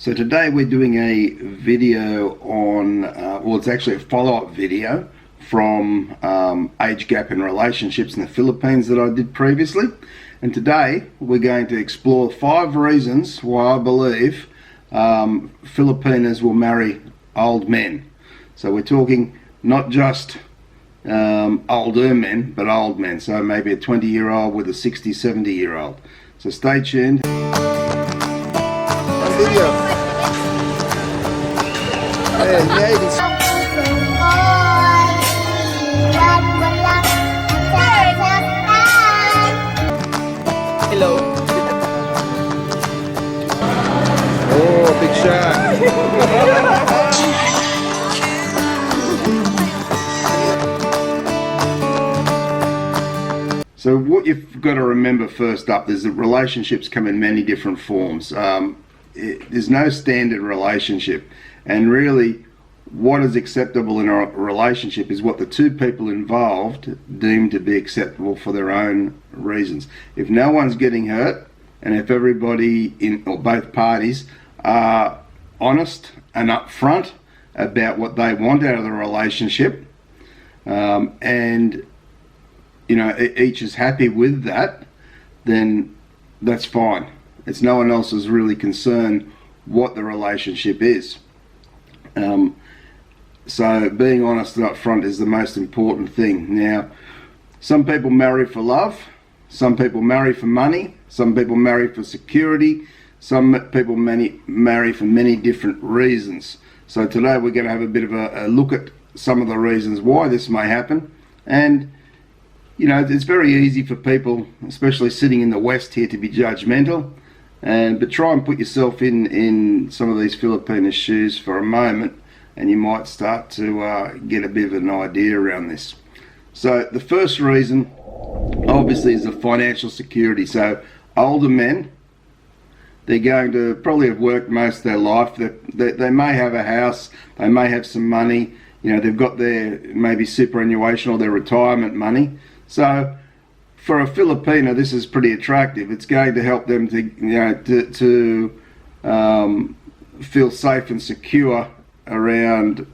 So today we're doing a video on, well, it's actually a follow-up video from age gap in relationships in the Philippines that I did previously. And today we're going to explore 5 reasons why I believe Filipinas will marry old men. So we're talking not just older men, but old men. So maybe a 20-year-old with a 60, 70-year-old. So stay tuned. Video. Hello. Oh, big shark. So what you've got to remember first up is that relationships come in many different forms. There's no standard relationship, and really what is acceptable in a relationship is what the two people involved deem to be acceptable for their own reasons. If no one's getting hurt, and if everybody or both parties are honest and upfront about what they want out of the relationship, and each is happy with that, then that's fine. It's no one else's really concern what the relationship is. So being honest and upfront is the most important thing. Now, some people marry for love, some people marry for money, some people marry for security, some people marry for many different reasons. So today we're going to have a bit of a look at some of the reasons why this may happen. And it's very easy for people, especially sitting in the West here, to be judgmental. But try and put yourself in some of these Filipino shoes for a moment, and you might start to get a bit of an idea around this. So the first reason, obviously, is the financial security. So older men, they're going to probably have worked most of their life. They may have a house, they may have some money. They've got their maybe superannuation or their retirement money. So for a Filipino, this is pretty attractive. It's going to help them to feel safe and secure around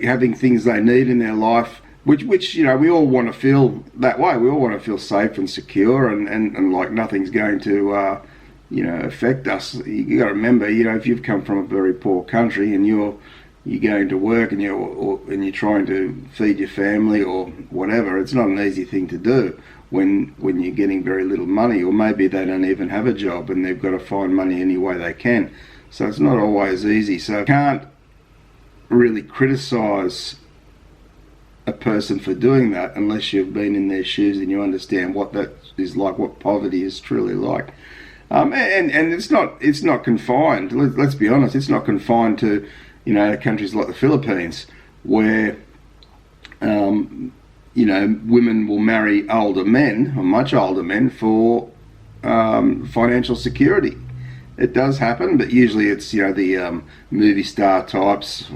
having things they need in their life, which we all want to feel that way. We all want to feel safe and secure, and like nothing's going to affect us. You got to remember, if you've come from a very poor country and you're going to work and you're trying to feed your family or whatever, it's not an easy thing to do when you're getting very little money, or maybe they don't even have a job and they've got to find money any way they can. So it's not always easy. So you can't really criticize a person for doing that unless you've been in their shoes and you understand what that is like, what poverty is truly like. And it's not confined. Let's be honest. It's not confined to countries like the Philippines, where women will marry older men, or much older men, for financial security. It does happen, but usually it's the movie star types,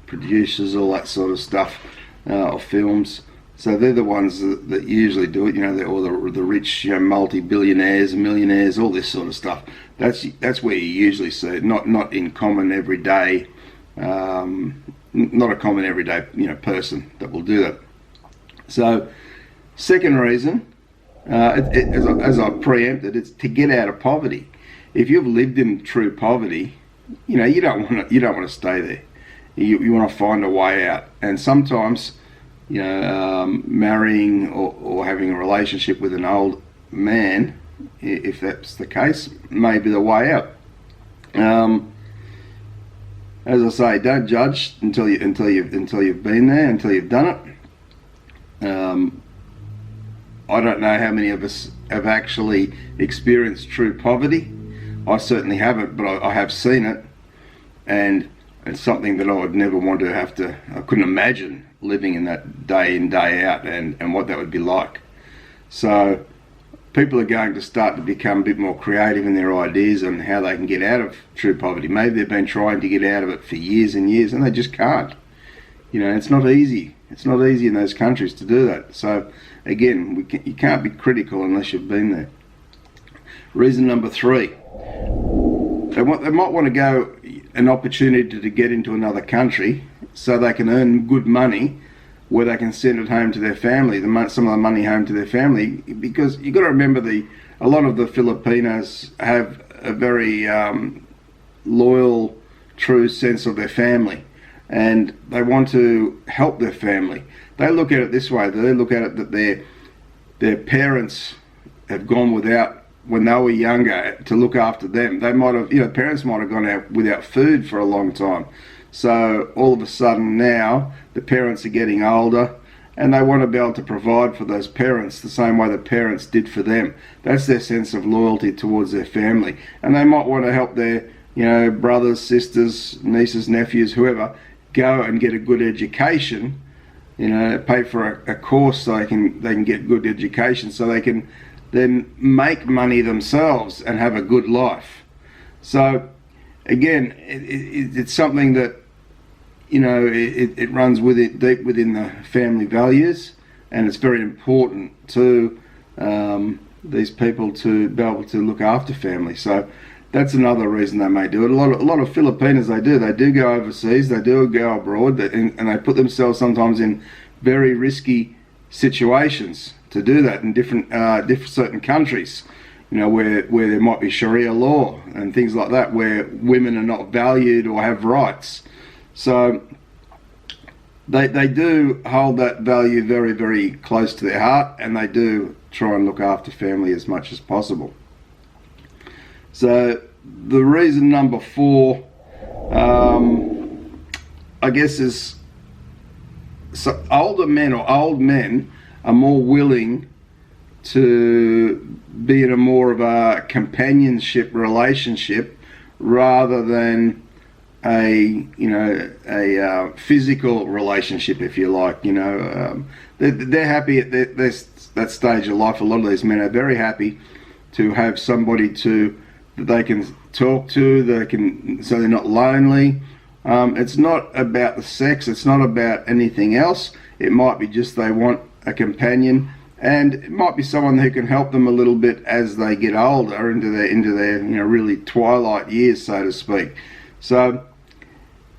producers, all that sort of stuff, of films. So they're the ones that usually do it. Or the rich, multi-billionaires, millionaires, all this sort of stuff. That's where you usually see it. Not in common everyday, not a common everyday person that will do that. So, second reason, as I preempted, it's to get out of poverty. If you've lived in true poverty, you don't want to stay there. You want to find a way out. And sometimes, marrying or having a relationship with an old man, if that's the case, may be the way out. As I say, don't judge until you've been there, until you've done it. I don't know how many of us have actually experienced true poverty. I certainly haven't, but I have seen it, and it's something that I would never want to have to. I couldn't imagine living in that day in, day out, and what that would be like. So people are going to start to become a bit more creative in their ideas on how they can get out of true poverty. Maybe they've been trying to get out of it for years and years, and they just can't. It's not easy. It's not easy in those countries to do that. So again, you can't be critical unless you've been there. Reason number 3. They might want to go an opportunity to get into another country so they can earn good money where they can send it home to their family, some of the money home to their family, because you've got to remember a lot of the Filipinos have a very loyal, true sense of their family, and they want to help their family. They look at it this way: they look at it that their parents have gone without when they were younger to look after them. They might have, parents might have gone out without food for a long time. So all of a sudden now the parents are getting older and they want to be able to provide for those parents the same way the parents did for them. That's their sense of loyalty towards their family. And they might want to help their, brothers, sisters, nieces, nephews, whoever, go and get a good education, pay for a course so they can get good education so they can then make money themselves and have a good life. So again, it's something that it runs with it deep within the family values, and it's very important to these people to be able to look after family. So that's another reason they may do it. A lot of Filipinos, they do go overseas, they do go abroad, and they put themselves sometimes in very risky situations to do that in different certain countries, where there might be Sharia law and things like that, where women are not valued or have rights. So they do hold that value very, very close to their heart, and they do try and look after family as much as possible. So the reason number 4, I guess, is older men or old men are more willing to be in a more of a companionship relationship rather than a physical relationship, if you like. They're happy at that stage of life. A lot of these men are very happy to have somebody that they can talk to, so they're not lonely. It's not about the sex, it's not about anything else. It might be just they want a companion, and it might be someone who can help them a little bit as they get older, into their really twilight years, so to speak. So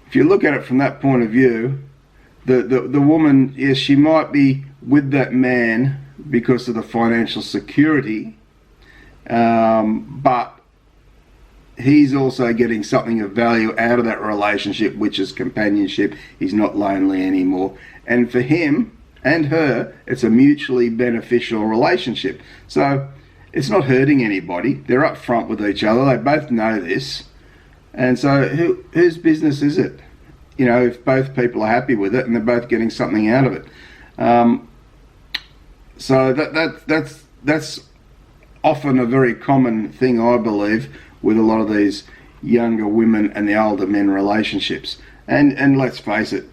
if you look at it from that point of view, the woman, yes, she might be with that man because of the financial security, but he's also getting something of value out of that relationship, which is companionship. He's not lonely anymore, and for him and her, it's a mutually beneficial relationship. So it's not hurting anybody. They're up front with each other. They both know this. And so whose business is it? If both people are happy with it and they're both getting something out of it. So that's often a very common thing, I believe, with a lot of these younger women and the older men relationships. And let's face it,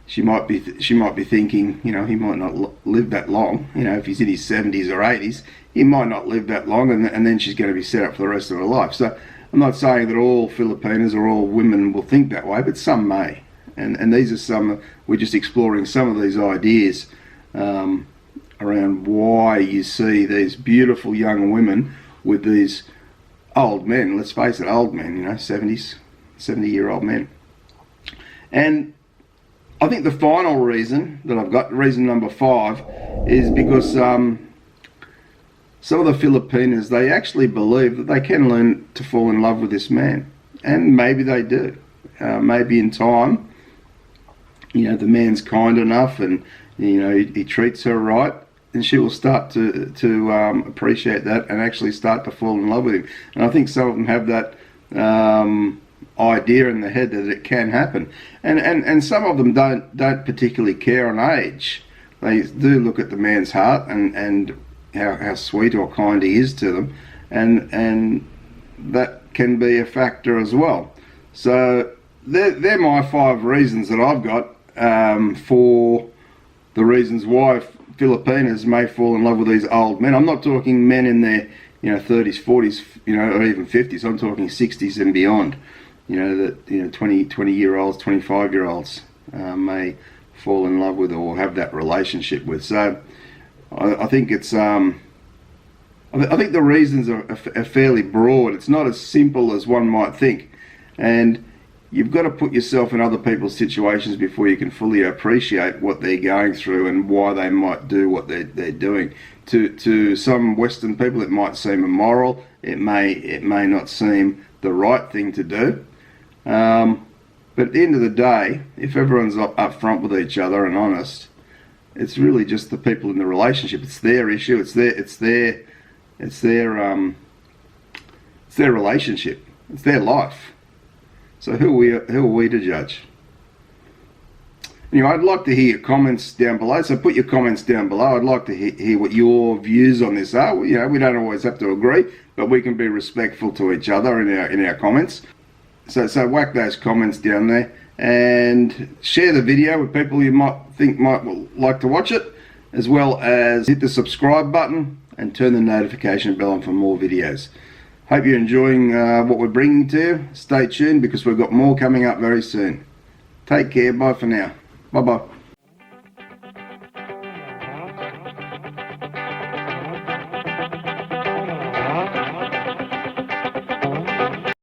she might be thinking, he might not live that long. If he's in his 70s or 80s, he might not live that long, and then she's going to be set up for the rest of her life. So I'm not saying that all Filipinos or all women will think that way, but some may. And these are some, we're just exploring some of these ideas around why you see these beautiful young women with these old men. Let's face it, old men, 70-year-old men. And I think the final reason that I've got, reason number 5, is because some of the Filipinos, they actually believe that they can learn to fall in love with this man. And maybe they do. Maybe in time, the man's kind enough and, he treats her right, and she will start to appreciate that and actually start to fall in love with him. And I think some of them have that idea in their head that it can happen, and some of them don't particularly care on age. They do look at the man's heart and how sweet or kind he is to them, and that can be a factor as well. So they're my 5 reasons that I've got for the reasons why Filipinos may fall in love with these old men. I'm not talking men in their 30s, 40s, or even 50s. I'm talking 60s and beyond. 20-year-olds, 25-year-olds may fall in love with or have that relationship with. So I think it's I think the reasons are fairly broad. It's not as simple as one might think, and you've got to put yourself in other people's situations before you can fully appreciate what they're going through and why they might do what they're doing. To some Western people, it might seem immoral. It may not seem the right thing to do. But at the end of the day, if everyone's up front with each other and honest, it's really just the people in the relationship. It's their issue. It's their relationship. It's their life. So who are we to judge? Anyway, I'd like to hear your comments down below. So put your comments down below. I'd like to hear what your views on this are. You know, we don't always have to agree, but we can be respectful to each other in our comments. So whack those comments down there and share the video with people you might think might like to watch it, as well as hit the subscribe button and turn the notification bell on for more videos. Hope you're enjoying what we're bringing to you. Stay tuned because we've got more coming up very soon. Take care. Bye for now. Bye-bye.